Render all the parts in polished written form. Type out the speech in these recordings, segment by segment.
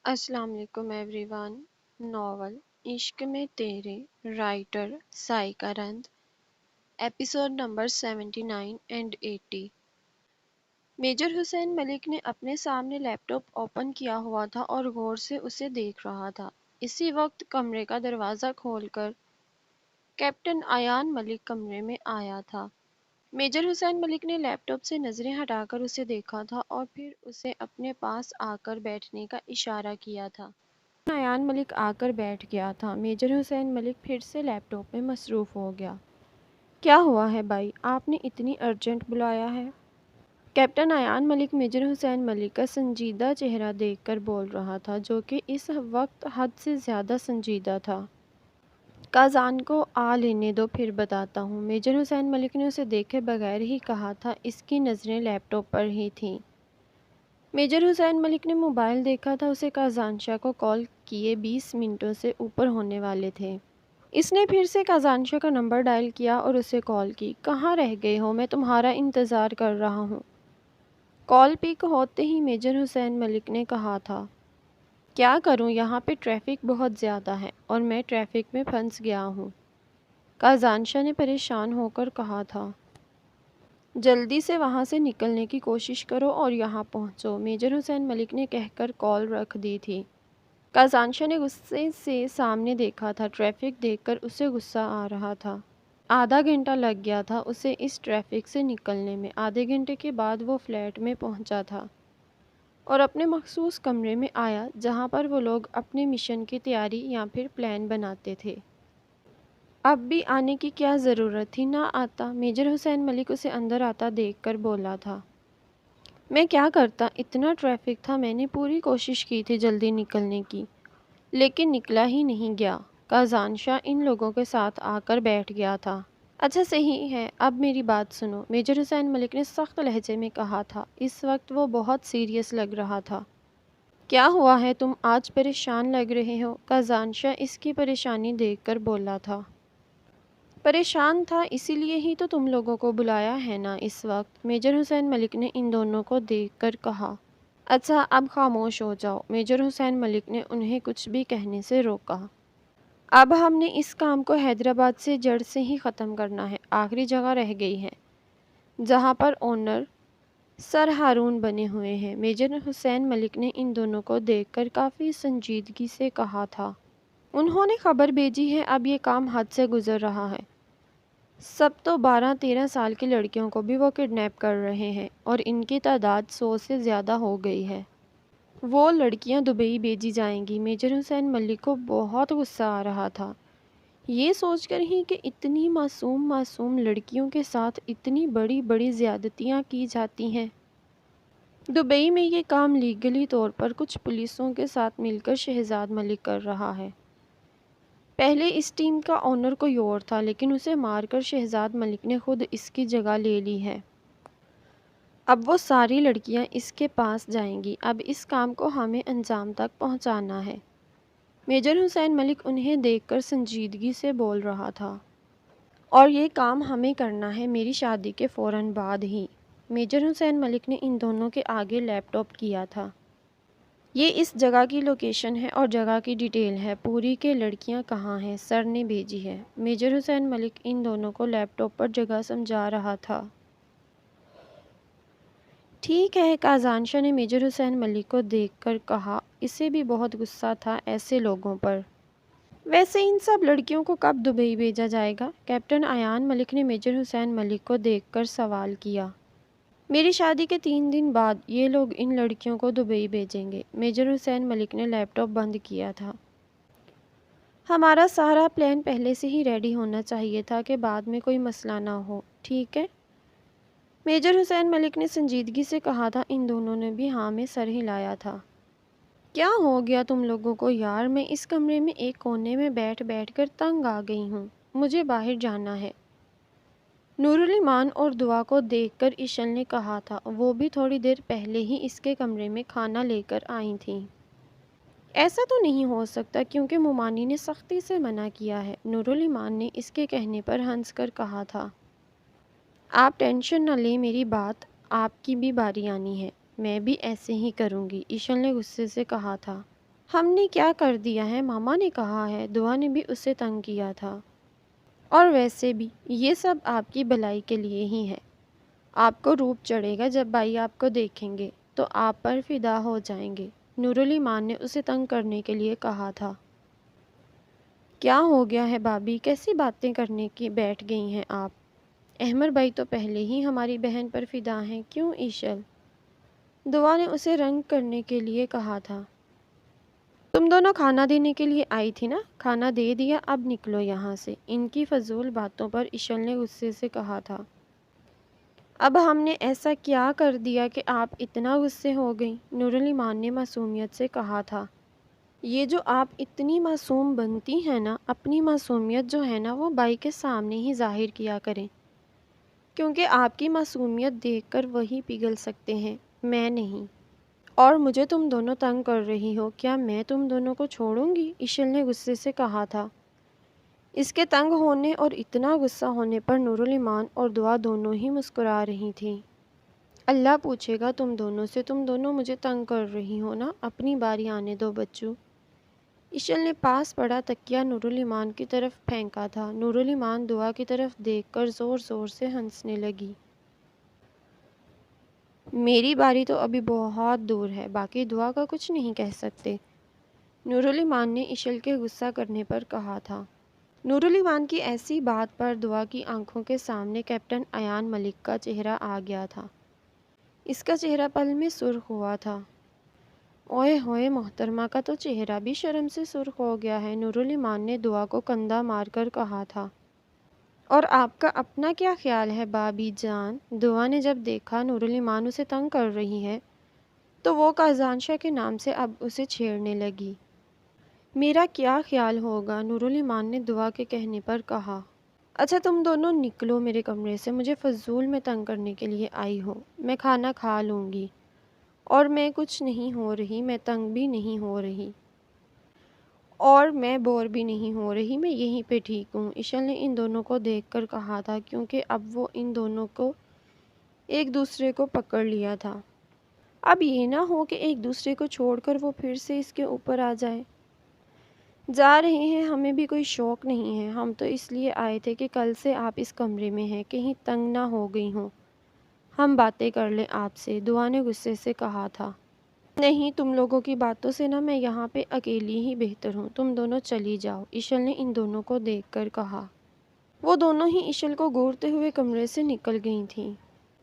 السلام علیکم every one. Novel Ishq Mein Tere, writer Saika Rind, episode number 79 and 80۔ Major Hussain Malik نے اپنے سامنے لیپ ٹاپ اوپن کیا ہوا تھا اور غور سے اسے دیکھ رہا تھا۔ اسی وقت کمرے کا دروازہ کھول کر کیپٹن ایان ملک کمرے میں آیا تھا۔ میجر حسین ملک نے لیپ ٹاپ سے نظریں ہٹا کر اسے دیکھا تھا اور پھر اسے اپنے پاس آ کر بیٹھنے کا اشارہ کیا تھا۔ ایان ملک آ کر بیٹھ گیا تھا۔ میجر حسین ملک پھر سے لیپ ٹاپ میں مصروف ہو گیا۔ کیا ہوا ہے بھائی، آپ نے اتنی ارجنٹ بلایا ہے؟ کیپٹن ایان ملک میجر حسین ملک کا سنجیدہ چہرہ دیکھ کر بول رہا تھا، جو کہ اس وقت حد سے زیادہ سنجیدہ تھا۔ کازان کو آ لینے دو، پھر بتاتا ہوں، میجر حسین ملک نے اسے دیکھے بغیر ہی کہا تھا۔ اس کی نظریں لیپ ٹاپ پر ہی تھیں۔ میجر حسین ملک نے موبائل دیکھا تھا، اسے کازان شاہ کو کال کیے 20 منٹوں سے اوپر ہونے والے تھے۔ اس نے پھر سے کازان شاہ کا نمبر ڈائل کیا اور اسے کال کی۔ کہاں رہ گئے ہو، میں تمہارا انتظار کر رہا ہوں۔ کال پک ہوتے ہی میجر حسین ملک نے کہا تھا، کیا کروں، یہاں پہ ٹریفک بہت زیادہ ہے اور میں ٹریفک میں پھنس گیا ہوں۔ کازان شاہ نے پریشان ہو کر کہا تھا، جلدی سے وہاں سے نکلنے کی کوشش کرو اور یہاں پہنچو۔ میجر حسین ملک نے کہہ کر کال رکھ دی تھی۔ کازان شاہ نے غصے سے سامنے دیکھا تھا۔ ٹریفک دیکھ کر اسے غصہ آ رہا تھا۔ آدھا گھنٹہ لگ گیا تھا اسے اس ٹریفک سے نکلنے میں۔ آدھے گھنٹے کے بعد وہ فلیٹ میں پہنچا تھا اور اپنے مخصوص کمرے میں آیا، جہاں پر وہ لوگ اپنے مشن کی تیاری یا پھر پلان بناتے تھے۔ اب بھی آنے کی کیا ضرورت تھی، نہ آتا۔ میجر حسین ملک اسے اندر آتا دیکھ کر بولا تھا، میں کیا کرتا، اتنا ٹریفک تھا، میں نے پوری کوشش کی تھی جلدی نکلنے کی، لیکن نکلا ہی نہیں گیا۔ کازان شاہ ان لوگوں کے ساتھ آ کر بیٹھ گیا تھا۔ اچھا صحیح ہے، اب میری بات سنو، میجر حسین ملک نے سخت لہجے میں کہا تھا۔ اس وقت وہ بہت سیریس لگ رہا تھا۔ کیا ہوا ہے، تم آج پریشان لگ رہے ہو؟ کازان شاہ اس کی پریشانی دیکھ کر بولا تھا، پریشان تھا، اسی لیے ہی تو تم لوگوں کو بلایا ہے نا اس وقت۔ میجر حسین ملک نے ان دونوں کو دیکھ کر کہا، اچھا اب خاموش ہو جاؤ۔ میجر حسین ملک نے انہیں کچھ بھی کہنے سے روکا۔ اب ہم نے اس کام کو حیدرآباد سے جڑ سے ہی ختم کرنا ہے۔ آخری جگہ رہ گئی ہے جہاں پر اونر سر ہارون بنے ہوئے ہیں۔ میجر حسین ملک نے ان دونوں کو دیکھ کر کافی سنجیدگی سے کہا تھا، انہوں نے خبر بھیجی ہے، اب یہ کام حد سے گزر رہا ہے۔ سب تو 12-13 سال کی لڑکیوں کو بھی وہ کڈنیپ کر رہے ہیں اور ان کی تعداد 100 سے زیادہ ہو گئی ہے۔ وہ لڑکیاں دبئی بھیجی جائیں گی۔ میجر حسین ملک کو بہت غصہ آ رہا تھا، یہ سوچ کر ہی کہ اتنی معصوم لڑکیوں کے ساتھ اتنی بڑی زیادتیاں کی جاتی ہیں۔ دبئی میں یہ کام لیگلی طور پر کچھ پولیسوں کے ساتھ مل کر شہزاد ملک کر رہا ہے۔ پہلے اس ٹیم کا اونر کوئی اور تھا، لیکن اسے مار کر شہزاد ملک نے خود اس کی جگہ لے لی ہے۔ اب وہ ساری لڑکیاں اس کے پاس جائیں گی۔ اب اس کام کو ہمیں انجام تک پہنچانا ہے۔ میجر حسین ملک انہیں دیکھ کر سنجیدگی سے بول رہا تھا، اور یہ کام ہمیں کرنا ہے میری شادی کے فوراً بعد ہی۔ میجر حسین ملک نے ان دونوں کے آگے لیپ ٹاپ کیا تھا۔ یہ اس جگہ کی لوکیشن ہے اور جگہ کی ڈیٹیل ہے پوری کہ لڑکیاں کہاں ہیں، سر نے بھیجی ہے۔ میجر حسین ملک ان دونوں کو لیپ ٹاپ پر جگہ سمجھا رہا تھا۔ ٹھیک ہے، کازان شاہ نے میجر حسین ملک کو دیکھ کر کہا، اسے بھی بہت غصہ تھا ایسے لوگوں پر۔ ویسے ان سب لڑکیوں کو کب دبئی بھیجا جائے گا؟ کیپٹن ایان ملک نے میجر حسین ملک کو دیکھ کر سوال کیا۔ میری شادی کے 3 دن بعد یہ لوگ ان لڑکیوں کو دبئی بھیجیں گے۔ میجر حسین ملک نے لیپ ٹاپ بند کیا تھا۔ ہمارا سارا پلان پہلے سے ہی ریڈی ہونا چاہیے تھا کہ بعد میں کوئی مسئلہ نہ ہو، ٹھیک ہے؟ میجر حسین ملک نے سنجیدگی سے کہا تھا۔ ان دونوں نے بھی ہاں میں سر ہلایا تھا۔ کیا ہو گیا تم لوگوں کو یار، میں اس کمرے میں ایک کونے میں بیٹھ کر تنگ آ گئی ہوں، مجھے باہر جانا ہے۔ نورالایمان اور دعا کو دیکھ کر ایشل نے کہا تھا، وہ بھی تھوڑی دیر پہلے ہی اس کے کمرے میں کھانا لے کر آئی تھیں۔ ایسا تو نہیں ہو سکتا کیونکہ مومانی نے سختی سے منع کیا ہے، نورالایمان نے اس کے کہنے پر ہنس کر کہا تھا۔ آپ ٹینشن نہ لیں میری بات، آپ کی بھی باری آنی ہے، میں بھی ایسے ہی کروں گی، ایشل نے غصے سے کہا تھا۔ ہم نے کیا کر دیا ہے؟ ماما نے کہا ہے دعا نے بھی اسے تنگ کیا تھا، اور ویسے بھی یہ سب آپ کی بھلائی کے لیے ہی ہے۔ آپ کو روپ چڑھے گا جب بھائی آپ کو دیکھیں گے تو آپ پر فدا ہو جائیں گے، نورالایمان نے اسے تنگ کرنے کے لیے کہا تھا۔ کیا ہو گیا ہے بھابھی؟ کیسی باتیں کرنے کی بیٹھ گئی ہیں آپ؟ احمر بھائی تو پہلے ہی ہماری بہن پر فدا ہیں، کیوں ایشل؟ دعا نے اسے رنگ کرنے کے لیے کہا تھا۔ تم دونوں کھانا دینے کے لیے آئی تھی نا، کھانا دے دیا، اب نکلو یہاں سے۔ ان کی فضول باتوں پر ایشل نے غصے سے کہا تھا۔ اب ہم نے ایسا کیا کر دیا کہ آپ اتنا غصے ہو گئیں؟ نورالایمان نے معصومیت سے کہا تھا۔ یہ جو آپ اتنی معصوم بنتی ہیں نا، اپنی معصومیت جو ہے نا وہ بھائی کے سامنے ہی ظاہر کیا کریں، کیونکہ آپ کی معصومیت دیکھ کر وہی پگھل سکتے ہیں، میں نہیں۔ اور مجھے تم دونوں تنگ کر رہی ہو، کیا میں تم دونوں کو چھوڑوں گی؟ ایشل نے غصے سے کہا تھا۔ اس کے تنگ ہونے اور اتنا غصہ ہونے پر نورالایمان اور دعا دونوں ہی مسکرا رہی تھیں۔ اللہ پوچھے گا تم دونوں سے، تم دونوں مجھے تنگ کر رہی ہو نا، اپنی باری آنے دو بچوں۔ ایشل نے پاس پڑا تکیہ نورالایمان کی طرف پھینکا تھا۔ نورالایمان دعا کی طرف دیکھ کر زور زور سے ہنسنے لگی۔ میری باری تو ابھی بہت دور ہے، باقی دعا کا کچھ نہیں کہہ سکتے، نورالایمان نے ایشل کے غصہ کرنے پر کہا تھا۔ نورالایمان کی ایسی بات پر دعا کی آنکھوں کے سامنے کیپٹن ایان ملک کا چہرہ آ گیا تھا۔ اس کا چہرہ پل میں سرخ ہوا تھا۔ اوئے ہوئے، محترمہ کا تو چہرہ بھی شرم سے سرخ ہو گیا ہے، نورالایمان نے دعا کو کندھا مار کر کہا تھا۔ اور آپ کا اپنا کیا خیال ہے بھابھی جان؟ دعا نے جب دیکھا نورالایمان اسے تنگ کر رہی ہے تو وہ قازانشاہ کے نام سے اب اسے چھیڑنے لگی۔ میرا کیا خیال ہوگا؟ نورالایمان نے دعا کے کہنے پر کہا۔ اچھا تم دونوں نکلو میرے کمرے سے، مجھے فضول میں تنگ کرنے کے لیے آئی ہو، میں کھانا کھا لوں گی، اور میں کچھ نہیں ہو رہی، میں تنگ بھی نہیں ہو رہی، اور میں بور بھی نہیں ہو رہی، میں یہیں پہ ٹھیک ہوں، ایشل نے ان دونوں کو دیکھ کر کہا تھا، کیونکہ اب وہ ان دونوں کو ایک دوسرے کو پکڑ لیا تھا۔ اب یہ نہ ہو کہ ایک دوسرے کو چھوڑ کر وہ پھر سے اس کے اوپر آ جائے۔ جا رہے ہیں، ہمیں بھی کوئی شوق نہیں ہے، ہم تو اس لیے آئے تھے کہ کل سے آپ اس کمرے میں ہیں، کہیں تنگ نہ ہو گئی ہوں، ہم باتیں کر لیں آپ سے، دعا نے غصے سے کہا تھا۔ نہیں، تم لوگوں کی باتوں سے نہ میں یہاں پہ اکیلی ہی بہتر ہوں، تم دونوں چلی جاؤ، ایشل نے ان دونوں کو دیکھ کر کہا۔ وہ دونوں ہی ایشل کو گھورتے ہوئے کمرے سے نکل گئی تھیں۔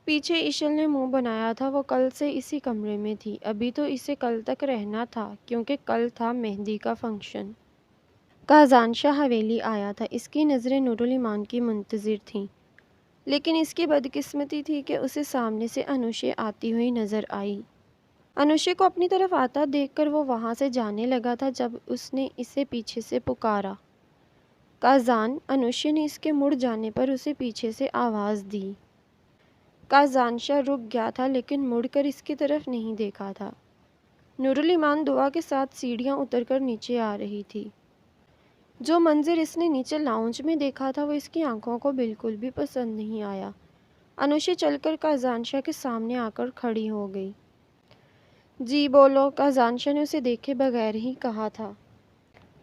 پیچھے ایشل نے منہ بنایا تھا، وہ کل سے اسی کمرے میں تھی، ابھی تو اسے کل تک رہنا تھا، کیونکہ کل تھا مہندی کا فنکشن۔ قازانشاہ حویلی آیا تھا، اس کی نظریں نورالایمان کی منتظر تھیں، لیکن اس کی بدقسمتی تھی کہ اسے سامنے سے انوشے آتی ہوئی نظر آئی۔ انوشے کو اپنی طرف آتا دیکھ کر وہ وہاں سے جانے لگا تھا جب اس نے اسے پیچھے سے پکارا، قازان! انوشے نے اس کے مڑ جانے پر اسے پیچھے سے آواز دی۔ قازانشاہ رک گیا تھا لیکن مڑ کر اس کی طرف نہیں دیکھا تھا۔ نورالایمان دعا کے ساتھ سیڑھیاں اتر کر نیچے آ رہی تھی۔ جو منظر اس نے نیچے لاؤنج میں دیکھا تھا وہ اس کی آنکھوں کو بالکل بھی پسند نہیں آیا۔ انوشے چل کر قازانشاہ کے سامنے آ کر کھڑی ہو گئی۔ جی بولو، قازانشاہ نے اسے دیکھے بغیر ہی کہا تھا۔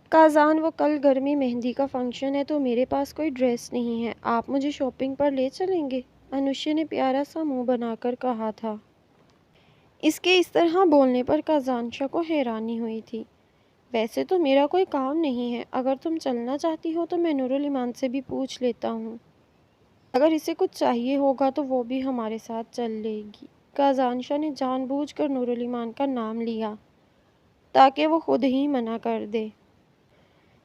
قازان، وہ کل گھر میں مہندی کا فنکشن ہے تو میرے پاس کوئی ڈریس نہیں ہے، آپ مجھے شاپنگ پر لے چلیں گے؟ انوشے نے پیارا سا منہ بنا کر کہا تھا۔ اس کے اس طرح بولنے پر قازانشاہ کو حیرانی ہوئی تھی۔ ویسے تو میرا کوئی کام نہیں ہے، اگر تم چلنا چاہتی ہو تو میں نورالایمان سے بھی پوچھ لیتا ہوں، اگر اسے کچھ چاہیے ہوگا تو وہ بھی ہمارے ساتھ چل لے گی۔ قازانشاہ نے جان بوجھ کر نورالایمان کا نام لیا تاکہ وہ خود ہی منع کر دے۔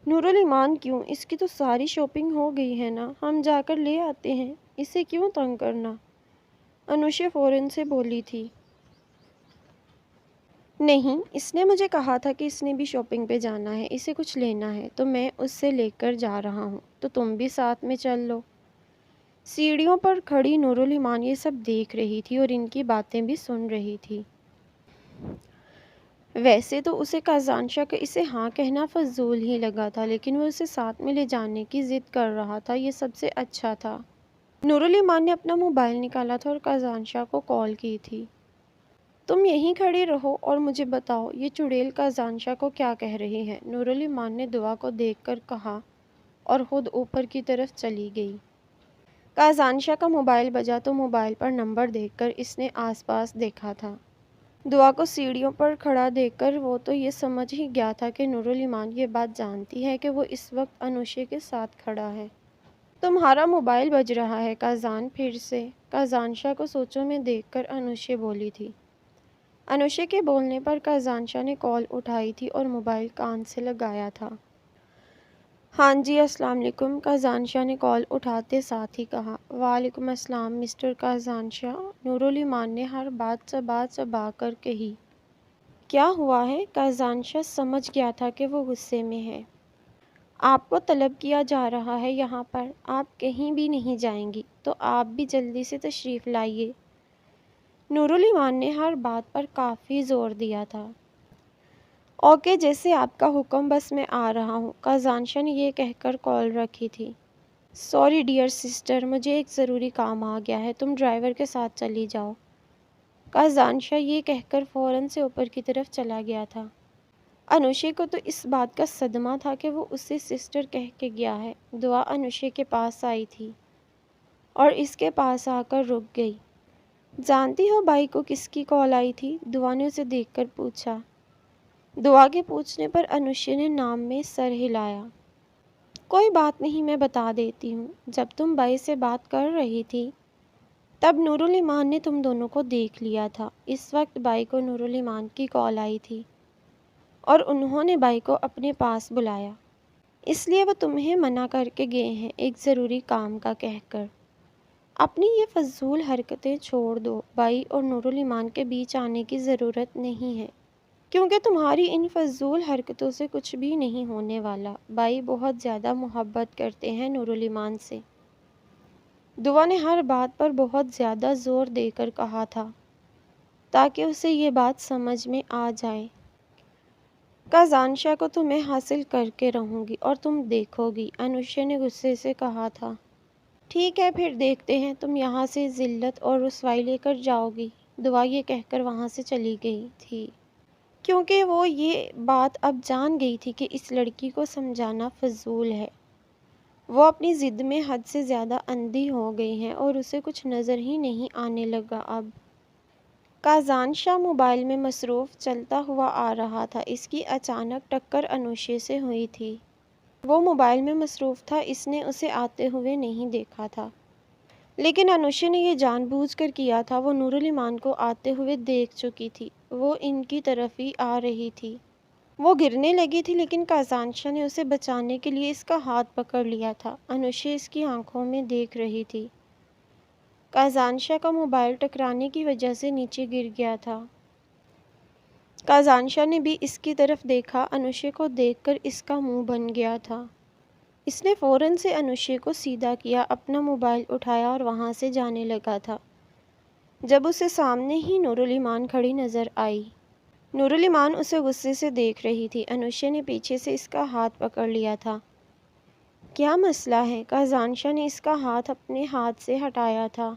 نورالایمان کیوں؟ اس کی تو ساری شاپنگ ہو گئی ہے نا، ہم جا کر لے آتے ہیں، اسے کیوں تنگ کرنا؟ انوشے فوراً سے بولی تھی۔ نہیں، اس نے مجھے کہا تھا کہ اس نے بھی شاپنگ پہ جانا ہے، اسے کچھ لینا ہے، تو میں اس سے لے کر جا رہا ہوں، تو تم بھی ساتھ میں چل لو۔ سیڑھیوں پر کھڑی نورالایمان یہ سب دیکھ رہی تھی اور ان کی باتیں بھی سن رہی تھی۔ ویسے تو اسے قازانشاہ کا اسے ہاں کہنا فضول ہی لگا تھا، لیکن وہ اسے ساتھ میں لے جانے کی ضد کر رہا تھا، یہ سب سے اچھا تھا۔ نورالایمان نے اپنا موبائل نکالا تھا اور قازانشاہ کو کال کی تھی۔ تم یہیں کھڑی رہو اور مجھے بتاؤ یہ چڑیل کازانشا کو کیا کہہ رہی ہے، نورالایمان نے دعا کو دیکھ کر کہا اور خود اوپر کی طرف چلی گئی۔ کازانشا کا موبائل بجا تو موبائل پر نمبر دیکھ کر اس نے آس پاس دیکھا تھا۔ دعا کو سیڑھیوں پر کھڑا دیکھ کر وہ تو یہ سمجھ ہی گیا تھا کہ نورالایمان یہ بات جانتی ہے کہ وہ اس وقت انوشے کے ساتھ کھڑا ہے۔ تمہارا موبائل بج رہا ہے کازان، پھر سے؟ کازانشا کو سوچوں میں دیکھ کر انوشے بولی تھی۔ انوشے کے بولنے پر کازانشا نے کال اٹھائی تھی اور موبائل کان سے لگایا تھا۔ ہاں جی، السلام علیکم، کازانشا نے کال اٹھاتے ساتھ ہی کہا۔ وعلیکم السلام مسٹر کازانشا، نورالایمان نے ہر بات چبا چبا کر کہی۔ کیا ہوا ہے؟ کازانشا سمجھ گیا تھا کہ وہ غصے میں ہے۔ آپ کو طلب کیا جا رہا ہے یہاں پر، آپ کہیں بھی نہیں جائیں گی، تو آپ بھی جلدی سے تشریف لائیے۔ نورالایمان نے ہر بات پر کافی زور دیا تھا۔ اوکے، جیسے آپ کا حکم، بس میں آ رہا ہوں۔ کازانشا نے یہ کہہ کر کال رکھی تھی۔ سوری ڈیئر سسٹر، مجھے ایک ضروری کام آ گیا ہے، تم ڈرائیور کے ساتھ چلی جاؤ۔ کازانشا یہ کہہ کر فوراً سے اوپر کی طرف چلا گیا تھا۔ انوشے کو تو اس بات کا صدمہ تھا کہ وہ اسے سسٹر کہہ کے گیا ہے۔ دعا انوشے کے پاس آئی تھی اور اس کے پاس آ کر رک گئی۔ جانتی ہو بھائی کو کس کی کال آئی تھی؟ دعا نے اسے دیکھ کر پوچھا۔ دعا کے پوچھنے پر انوشے نے نام میں سر ہلایا۔ کوئی بات نہیں، میں بتا دیتی ہوں۔ جب تم بائی سے بات کر رہی تھی تب نورالایمان نے تم دونوں کو دیکھ لیا تھا۔ اس وقت بائی کو نورالایمان کی کال آئی تھی اور انہوں نے بائی کو اپنے پاس بلایا۔ اس لیے وہ تمہیں منع کر کے گئے ہیں ایک ضروری کام کا کہہ کر۔ اپنی یہ فضول حرکتیں چھوڑ دو، بائی اور نورالایمان کے بیچ آنے کی ضرورت نہیں ہے، کیونکہ تمہاری ان فضول حرکتوں سے کچھ بھی نہیں ہونے والا۔ بائی بہت زیادہ محبت کرتے ہیں نورالایمان سے۔ دعا نے ہر بات پر بہت زیادہ زور دے کر کہا تھا تاکہ اسے یہ بات سمجھ میں آ جائے۔ کازانشا کو تو میں حاصل کر کے رہوں گی اور تم دیکھو گی، انوشے نے غصے سے کہا تھا۔ ٹھیک ہے، پھر دیکھتے ہیں تم یہاں سے ذلت اور رسوائی لے کر جاؤ گی۔ دعا یہ کہہ کر وہاں سے چلی گئی تھی، کیونکہ وہ یہ بات اب جان گئی تھی کہ اس لڑکی کو سمجھانا فضول ہے۔ وہ اپنی ضد میں حد سے زیادہ اندھی ہو گئی ہے اور اسے کچھ نظر ہی نہیں آنے لگا اب۔ کازانشا موبائل میں مصروف چلتا ہوا آ رہا تھا۔ اس کی اچانک ٹکر انوشے سے ہوئی تھی۔ وہ موبائل میں مصروف تھا، اس نے اسے آتے ہوئے نہیں دیکھا تھا، لیکن انوشے نے یہ جان بوجھ کر کیا تھا۔ وہ نورالایمان کو آتے ہوئے دیکھ چکی تھی، وہ ان کی طرف ہی آ رہی تھی۔ وہ گرنے لگی تھی لیکن کازانشا نے اسے بچانے کے لیے اس کا ہاتھ پکڑ لیا تھا۔ انوشے اس کی آنکھوں میں دیکھ رہی تھی۔ کازانشا کا موبائل ٹکرانے کی وجہ سے نیچے گر گیا تھا۔ کازانشا نے بھی اس کی طرف دیکھا۔ انوشے کو دیکھ کر اس کا منہ بن گیا تھا۔ اس نے فوراً سے انوشے کو سیدھا کیا، اپنا موبائل اٹھایا اور وہاں سے جانے لگا تھا جب اسے سامنے ہی نورالایمان کھڑی نظر آئی۔ نورالایمان اسے غصے سے دیکھ رہی تھی۔ انوشے نے پیچھے سے اس کا ہاتھ پکڑ لیا تھا۔ کیا مسئلہ ہے؟ کازانشا نے اس کا ہاتھ اپنے ہاتھ سے ہٹایا تھا۔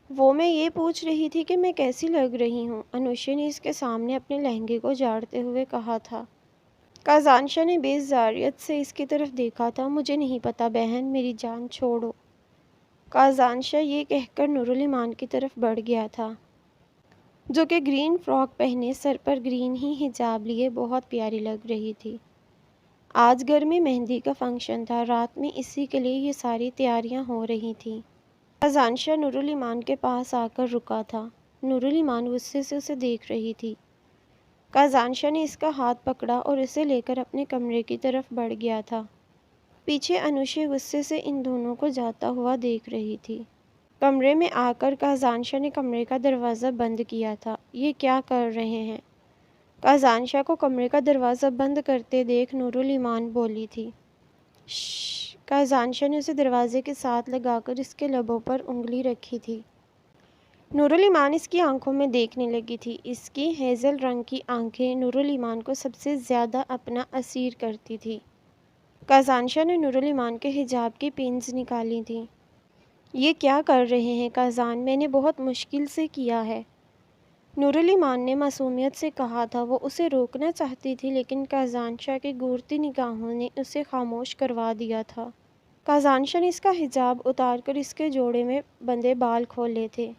وہ میں یہ پوچھ رہی تھی کہ میں کیسی لگ رہی ہوں، انوشے نے اس کے سامنے اپنے لہنگے کو جھاڑتے ہوئے کہا تھا۔ کازانشا نے بیزاریت سے اس کی طرف دیکھا تھا۔ مجھے نہیں پتا بہن، میری جان چھوڑو۔ کازانشا یہ کہہ کر نورالایمان کی طرف بڑھ گیا تھا، جو کہ گرین فراک پہنے، سر پر گرین ہی حجاب لیے بہت پیاری لگ رہی تھی۔ آج گھر میں مہندی کا فنکشن تھا، رات میں اسی کے لیے یہ ساری تیاریاں ہو رہی تھیں۔ کازانشا نورالایمان کے پاس آ کر رکا تھا۔ نورالایمان غصے سے اسے دیکھ رہی تھی۔ کازانشا نے اس کا ہاتھ پکڑا اور اسے لے کر اپنے کمرے کی طرف بڑھ گیا تھا۔ پیچھے انوشے غصے سے ان دونوں کو جاتا ہوا دیکھ رہی تھی۔ کمرے میں آ کر کازانشا نے کمرے کا دروازہ بند کیا تھا۔ یہ کیا کر رہے ہیں؟ کازانشا کو کمرے کا دروازہ بند کرتے دیکھ نورالایمان بولی تھی۔ شش! کازانشا نے اسے دروازے کے ساتھ لگا کر اس کے لبوں پر انگلی رکھی تھی۔ نورالایمان اس کی آنکھوں میں دیکھنے لگی تھی۔ اس کی ہیزل رنگ کی آنکھیں نورالایمان کو سب سے زیادہ اپنا اسیر کرتی تھی۔ کازانشا نے نورالایمان کے حجاب کی پنز نکالی تھیں۔ یہ کیا کر رہے ہیں کازان؟ میں نے بہت مشکل سے کیا ہے۔ نور علی مان نے معصومیت سے کہا تھا۔ وہ اسے روکنا چاہتی تھی لیکن کازان شاہ کی گھورتی نگاہوں نے اسے خاموش کروا دیا تھا۔ کازان شاہ نے اس کا حجاب اتار کر اس کے جوڑے میں بندھے بال کھولے تھے۔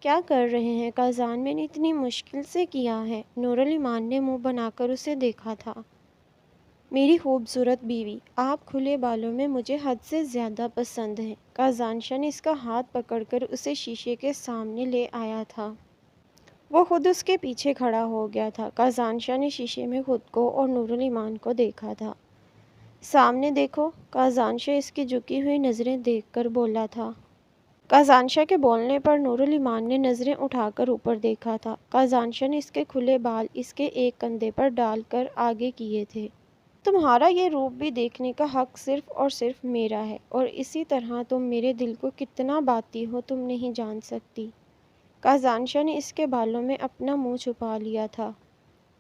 کیا کر رہے ہیں کازان؟ میں نے اتنی مشکل سے کیا ہے۔ نور علی مان نے منہ بنا کر اسے دیکھا تھا۔ میری خوبصورت بیوی، آپ کھلے بالوں میں مجھے حد سے زیادہ پسند ہیں۔ کازان شاہ نے اس کا ہاتھ پکڑ کر اسے شیشے کے سامنے لے آیا تھا۔ وہ خود اس کے پیچھے کھڑا ہو گیا تھا۔ کازان شاہ نے شیشے میں خود کو اور نور علی مان کو دیکھا تھا۔ سامنے دیکھو، کازان شاہ اس کی جھکی ہوئی نظریں دیکھ کر بولا تھا۔ کازان شاہ کے بولنے پر نور علی مان نے نظریں اٹھا کر اوپر دیکھا تھا۔ کازان شاہ نے اس کے کھلے بال اس کے ایک کندھے پر ڈال کر آگے کیے تھے۔ تمہارا یہ روپ بھی دیکھنے کا حق صرف اور صرف میرا ہے، اور اسی طرح تم میرے دل کو کتنا باتی ہو تم نہیں جان سکتی۔ کازان شاہ نے اس کے بالوں میں اپنا منہ چھپا لیا تھا۔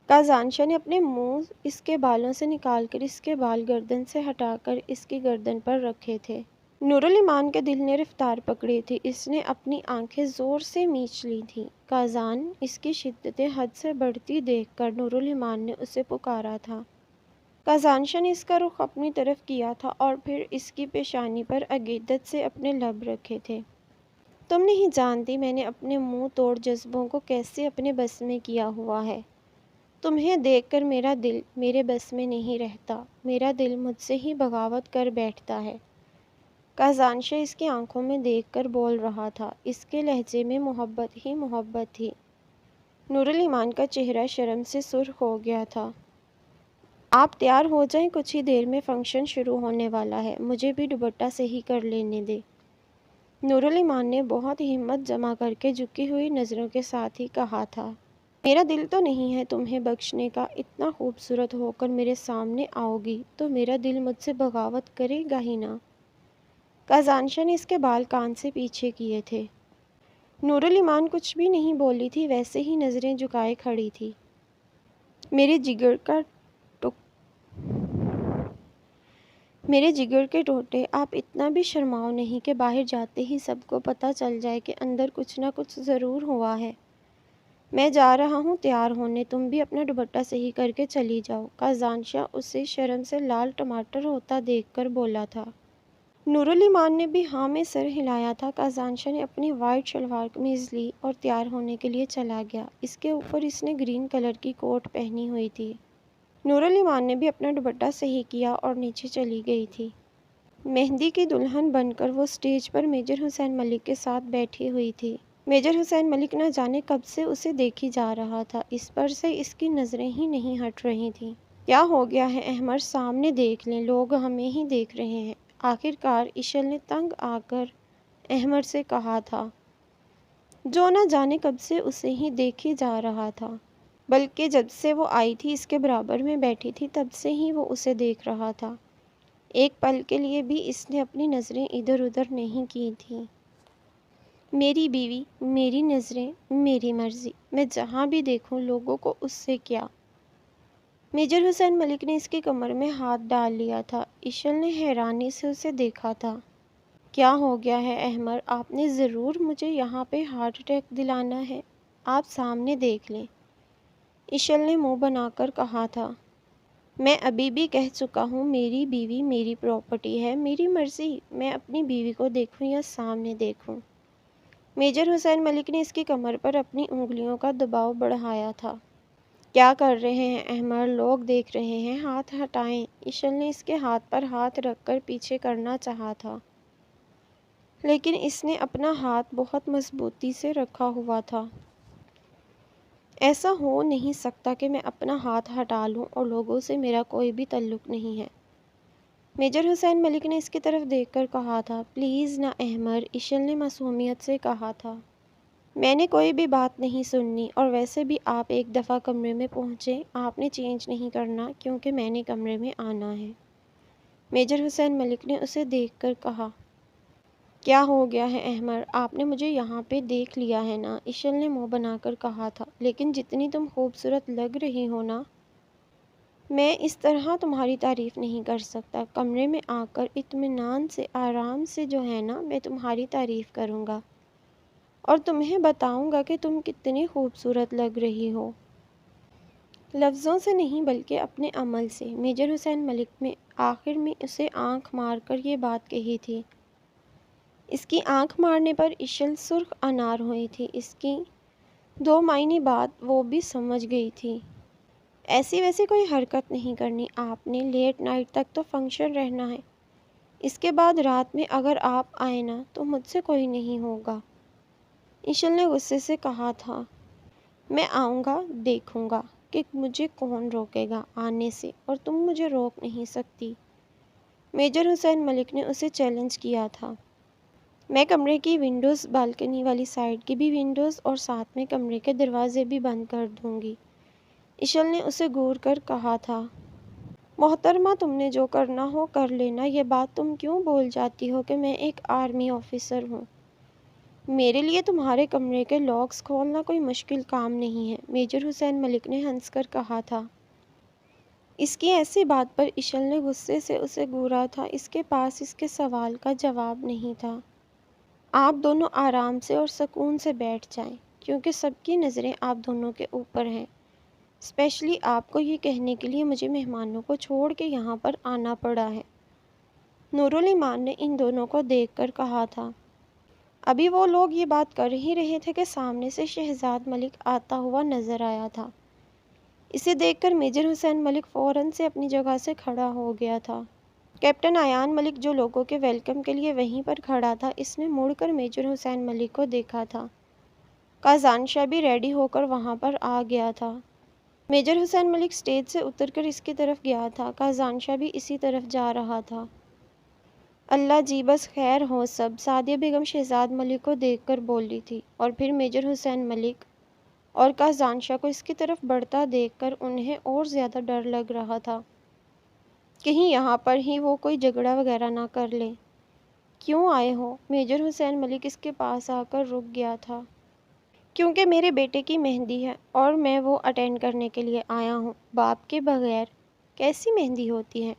کازان شاہ نے اپنے منہ اس کے بالوں سے نکال کر اس کے بال گردن سے ہٹا کر اس کی گردن پر رکھے تھے۔ نور علی مان کے دل نے رفتار پکڑی تھی۔ اس نے اپنی آنکھیں زور سے میچ لی تھیں۔ کازان اس کی شدتیں حد سے بڑھتی دیکھ کر نور علی مان نے اسے پکارا تھا۔ کازان شاہ نے اس کا رخ اپنی طرف کیا تھا اور پھر اس کی پیشانی پر عقیدت سے اپنے لب رکھے تھے۔ تم نہیں جانتی میں نے اپنے منہ توڑ جذبوں کو کیسے اپنے بس میں کیا ہوا ہے۔ تمہیں دیکھ کر میرا دل میرے بس میں نہیں رہتا۔ میرا دل مجھ سے ہی بغاوت کر بیٹھتا ہے۔ کازان شاہ اس کی آنکھوں میں دیکھ کر بول رہا تھا۔ اس کے لہجے میں محبت ہی محبت تھی۔ نور علی مان کا چہرہ شرم سے سرخ ہو گیا تھا۔ آپ تیار ہو جائیں، کچھ ہی دیر میں فنکشن شروع ہونے والا ہے۔ مجھے بھی دوپٹہ صحیح کر لینے دے۔ نور علی مان نے بہت ہمت جمع کر کے جھکی ہوئی نظروں کے ساتھ ہی کہا تھا۔ میرا دل تو نہیں ہے تمہیں بخشنے کا۔ اتنا خوبصورت ہو کر میرے سامنے آؤ گی تو میرا دل مجھ سے بغاوت کرے گا ہی نہ۔ کازان شاہ نے اس کے بال کان سے پیچھے کیے تھے۔ نور علی مان کچھ بھی نہیں بولی تھی، ویسے ہی نظریں جھکائے کھڑی تھی۔ میرے جگر کے ٹوٹے، آپ اتنا بھی شرماؤ نہیں کہ باہر جاتے ہی سب کو پتہ چل جائے کہ اندر کچھ نہ کچھ ضرور ہوا ہے۔ میں جا رہا ہوں تیار ہونے، تم بھی اپنا دوپٹہ صحیح کر کے چلی جاؤ۔ کازان شاہ اسے شرم سے لال ٹماٹر ہوتا دیکھ کر بولا تھا۔ نور علی مان نے بھی ہاں میں سر ہلایا تھا۔ کازان شاہ نے اپنی وائٹ شلوار قمیض لی اور تیار ہونے کے لیے چلا گیا۔ اس کے اوپر اس نے گرین کلر کی کوٹ پہنی ہوئی تھی۔ نور علی مان نے بھی اپنا دوپٹہ صحیح کیا اور نیچے چلی گئی تھی۔ مہندی کی دلہن بن کر وہ اسٹیج پر میجر حسین ملک کے ساتھ بیٹھی ہوئی تھی۔ میجر حسین ملک نہ جانے کب سے اسے دیکھی جا رہا تھا۔ اس پر سے اس کی نظریں ہی نہیں ہٹ رہی تھیں۔ کیا ہو گیا ہے احمر؟ سامنے دیکھ لیں، لوگ ہمیں ہی دیکھ رہے ہیں۔ آخرکار اشل نے تنگ آ کر احمر سے کہا تھا، جو نہ جانے کب سے اسے ہی دیکھی جا رہا تھا، بلکہ جب سے وہ آئی تھی اس کے برابر میں بیٹھی تھی تب سے ہی وہ اسے دیکھ رہا تھا۔ ایک پل کے لیے بھی اس نے اپنی نظریں ادھر ادھر نہیں کی تھیں۔ میری بیوی، میری نظریں، میری مرضی، میں جہاں بھی دیکھوں لوگوں کو اس سے کیا؟ میجر حسین ملک نے اس کی کمر میں ہاتھ ڈال لیا تھا۔ اشل نے حیرانی سے اسے دیکھا تھا۔ کیا ہو گیا ہے احمر؟ آپ نے ضرور مجھے یہاں پہ ہارٹ اٹیک دلانا ہے؟ آپ سامنے دیکھ لیں، اشل نے منہ بنا کر کہا تھا۔ میں ابھی بھی کہہ چکا ہوں، میری بیوی میری پراپرٹی ہے، میری مرضی، میں اپنی بیوی کو دیکھوں یا سامنے دیکھوں۔ میجر حسین ملک نے اس کی کمر پر اپنی انگلیوں کا دباؤ بڑھایا تھا۔ کیا کر رہے ہیں احمر؟ لوگ دیکھ رہے ہیں، ہاتھ ہٹائیں۔ اشل نے اس کے ہاتھ پر ہاتھ رکھ کر پیچھے کرنا چاہا تھا، لیکن اس نے اپنا ہاتھ بہت مضبوطی سے رکھا ہوا تھا۔ ایسا ہو نہیں سکتا کہ میں اپنا ہاتھ ہٹا لوں اور لوگوں سے میرا کوئی بھی تعلق نہیں ہے۔ میجر حسین ملک نے اس کی طرف دیکھ کر کہا تھا۔ پلیز نہ احمر، اشل نے معصومیت سے کہا تھا۔ میں نے کوئی بھی بات نہیں سننی، اور ویسے بھی آپ ایک دفعہ کمرے میں پہنچے، آپ نے چینج نہیں کرنا کیونکہ میں نے کمرے میں آنا ہے۔ میجر حسین ملک نے اسے دیکھ کر کہا۔ کیا ہو گیا ہے احمر؟ آپ نے مجھے یہاں پہ دیکھ لیا ہے نا؟ اشل نے منہ بنا کر کہا تھا۔ لیکن جتنی تم خوبصورت لگ رہی ہو نا، میں اس طرح تمہاری تعریف نہیں کر سکتا۔ کمرے میں آ کر اطمینان سے آرام سے جو ہے نا، میں تمہاری تعریف کروں گا، اور تمہیں بتاؤں گا کہ تم کتنی خوبصورت لگ رہی ہو۔ لفظوں سے نہیں بلکہ اپنے عمل سے میجر حسین ملک نے آخر میں اسے آنکھ مار کر یہ بات کہی تھی۔ اس کی آنکھ مارنے پر اشل سرخ انار ہوئی تھی۔ اس کی دو معنی بات وہ بھی سمجھ گئی تھی۔ ایسی ویسی کوئی حرکت نہیں کرنی، آپ نے لیٹ نائٹ تک تو فنکشن رہنا ہے، اس کے بعد رات میں اگر آپ آئے نا تو مجھ سے کوئی نہیں ہوگا۔ اشل نے غصے سے کہا تھا، میں آؤں گا، دیکھوں گا کہ مجھے کون روکے گا آنے سے، اور تم مجھے روک نہیں سکتی۔ میجر حسین ملک نے اسے چیلنج کیا تھا۔ میں کمرے کی ونڈوز، بالکنی والی سائڈ کی بھی ونڈوز اور ساتھ میں کمرے کے دروازے بھی بند کر دوں گی، اشل نے اسے گور کر کہا تھا۔ محترمہ، تم نے جو کرنا ہو کر لینا، یہ بات تم کیوں بھول جاتی ہو کہ میں ایک آرمی آفیسر ہوں؟ میرے لیے تمہارے کمرے کے لاکس کھولنا کوئی مشکل کام نہیں ہے، میجر حسین ملک نے ہنس کر کہا تھا۔ اس کی ایسی بات پر اشل نے غصے سے اسے گورا تھا۔ اس کے پاس اس کے سوال کا جواب نہیں تھا۔ آپ دونوں آرام سے اور سکون سے بیٹھ جائیں، کیونکہ سب کی نظریں آپ دونوں کے اوپر ہیں۔ اسپیشلی آپ کو یہ کہنے کے لیے مجھے مہمانوں کو چھوڑ کے یہاں پر آنا پڑا ہے، نورالایمان نے ان دونوں کو دیکھ کر کہا تھا۔ ابھی وہ لوگ یہ بات کر ہی رہے تھے کہ سامنے سے شہزاد ملک آتا ہوا نظر آیا تھا۔ اسے دیکھ کر میجر حسین ملک فوراً سے اپنی جگہ سے کھڑا ہو گیا تھا۔ کیپٹن ایان ملک جو لوگوں کے ویلکم کے لیے وہیں پر کھڑا تھا، اس نے مڑ کر میجر حسین ملک کو دیکھا تھا۔ کازان شاہ بھی ریڈی ہو کر وہاں پر آ گیا تھا۔ میجر حسین ملک سٹیج سے اتر کر اس کی طرف گیا تھا، کازان شاہ بھی اسی طرف جا رہا تھا۔ اللہ جی بس خیر ہو سب، سعدیہ بیگم شہزاد ملک کو دیکھ کر بولی تھی، اور پھر میجر حسین ملک اور کازان شاہ کو اس کی طرف بڑھتا دیکھ کر انہیں اور زیادہ ڈر لگ رہا تھا، کہیں یہاں پر ہی وہ کوئی جھگڑا وغیرہ نہ کر لیں۔ کیوں آئے ہو؟ میجر حسین ملک اس کے پاس آ کر رک گیا تھا۔ کیونکہ میرے بیٹے کی مہندی ہے اور میں وہ اٹینڈ کرنے کے لیے آیا ہوں۔ باپ کے بغیر کیسی مہندی ہوتی ہے؟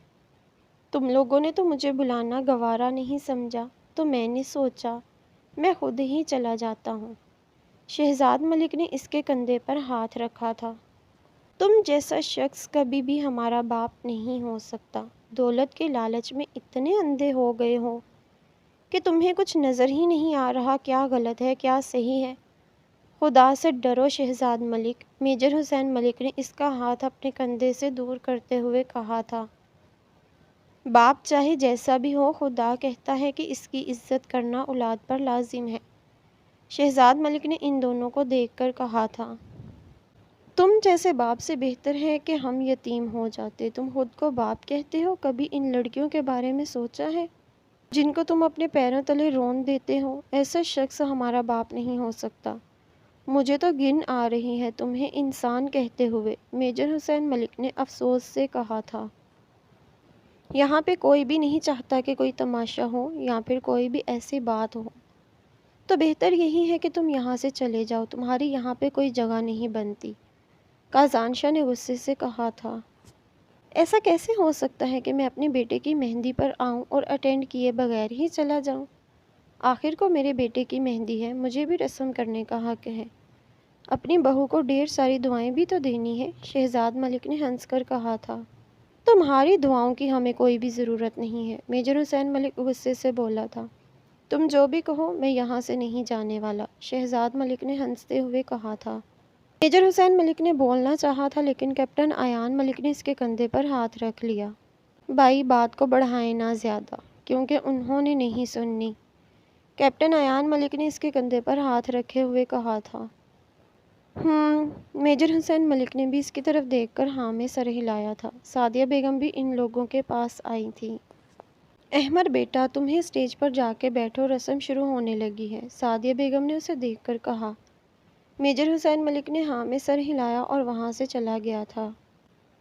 تم لوگوں نے تو مجھے بلانا گوارا نہیں سمجھا، تو میں نے سوچا میں خود ہی چلا جاتا ہوں۔ شہزاد ملک نے اس کے کندھے پر ہاتھ رکھا تھا۔ تم جیسا شخص کبھی بھی ہمارا باپ نہیں ہو سکتا۔ دولت کے لالچ میں اتنے اندھے ہو گئے ہو کہ تمہیں کچھ نظر ہی نہیں آ رہا کیا غلط ہے کیا صحیح ہے۔ خدا سے ڈرو شہزاد ملک، میجر حسین ملک نے اس کا ہاتھ اپنے کندھے سے دور کرتے ہوئے کہا تھا۔ باپ چاہے جیسا بھی ہو، خدا کہتا ہے کہ اس کی عزت کرنا اولاد پر لازم ہے، شہزاد ملک نے ان دونوں کو دیکھ کر کہا تھا۔ تم جیسے باپ سے بہتر ہے کہ ہم یتیم ہو جاتے۔ تم خود کو باپ کہتے ہو، کبھی ان لڑکیوں کے بارے میں سوچا ہے جن کو تم اپنے پیروں تلے رون دیتے ہو؟ ایسا شخص ہمارا باپ نہیں ہو سکتا۔ مجھے تو گن آ رہی ہے تمہیں انسان کہتے ہوئے، میجر حسین ملک نے افسوس سے کہا تھا۔ یہاں پہ کوئی بھی نہیں چاہتا کہ کوئی تماشا ہو یا پھر کوئی بھی ایسی بات ہو، تو بہتر یہی ہے کہ تم یہاں سے چلے جاؤ، تمہاری یہاں پہ کوئی جگہ نہیں بنتی، کازان شاہ نے غصے سے کہا تھا۔ ایسا کیسے ہو سکتا ہے کہ میں اپنے بیٹے کی مہندی پر آؤں اور اٹینڈ کیے بغیر ہی چلا جاؤں؟ آخر کو میرے بیٹے کی مہندی ہے، مجھے بھی رسم کرنے کا حق ہے، اپنی بہو کو ڈھیر ساری دعائیں بھی تو دینی ہے، شہزاد ملک نے ہنس کر کہا تھا۔ تمہاری دعاؤں کی ہمیں کوئی بھی ضرورت نہیں ہے، میجر حسین ملک غصے سے بولا تھا۔ تم جو بھی کہو، میں یہاں سے نہیں جانے والا، شہزاد ملک نے ہنستے ہوئے کہا تھا۔ میجر حسین ملک نے بولنا چاہا تھا، لیکن کیپٹن ایان ملک نے اس کے کندھے پر ہاتھ رکھ لیا۔ بھائی بات کو بڑھائیں نہ زیادہ، کیونکہ انہوں نے نہیں سننی، کیپٹن ایان ملک نے اس کے کندھے پر ہاتھ رکھے ہوئے کہا تھا۔ میجر حسین ملک نے بھی اس کی طرف دیکھ کر ہاں میں سر ہلایا تھا۔ سعدیہ بیگم بھی ان لوگوں کے پاس آئی تھی۔ احمر بیٹا، تمہیں اسٹیج پر جا کے بیٹھو، رسم شروع ہونے لگی ہے، سعدیہ بیگم نے اسے دیکھ کر کہا۔ میجر حسین ملک نے ہاں میں سر ہلایا اور وہاں سے چلا گیا تھا۔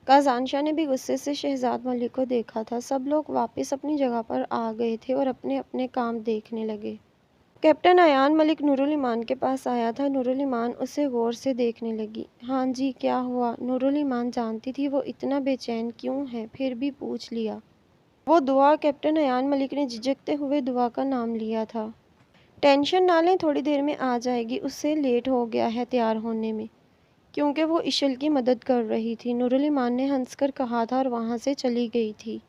کازان شاہ نے بھی غصے سے شہزاد ملک کو دیکھا تھا۔ سب لوگ واپس اپنی جگہ پر آ گئے تھے اور اپنے اپنے کام دیکھنے لگے۔ کیپٹن ایان ملک نورالایمان کے پاس آیا تھا۔ نورالایمان اسے غور سے دیکھنے لگی۔ ہاں جی، کیا ہوا؟ نورالایمان جانتی تھی وہ اتنا بے چین کیوں ہے، پھر بھی پوچھ لیا۔ وہ دعا، کیپٹن ایان ملک نے جھجکتے ہوئے دعا کا نام لیا تھا۔ ٹینشن نہ لیں، تھوڑی دیر میں آ جائے گی، اس سے لیٹ ہو گیا ہے تیار ہونے میں۔ کیونکہ وہ اشل کی مدد کر رہی تھی، نورالایمان نے ہنس کر کہا تھا اور وہاں سے چلی گئی تھی۔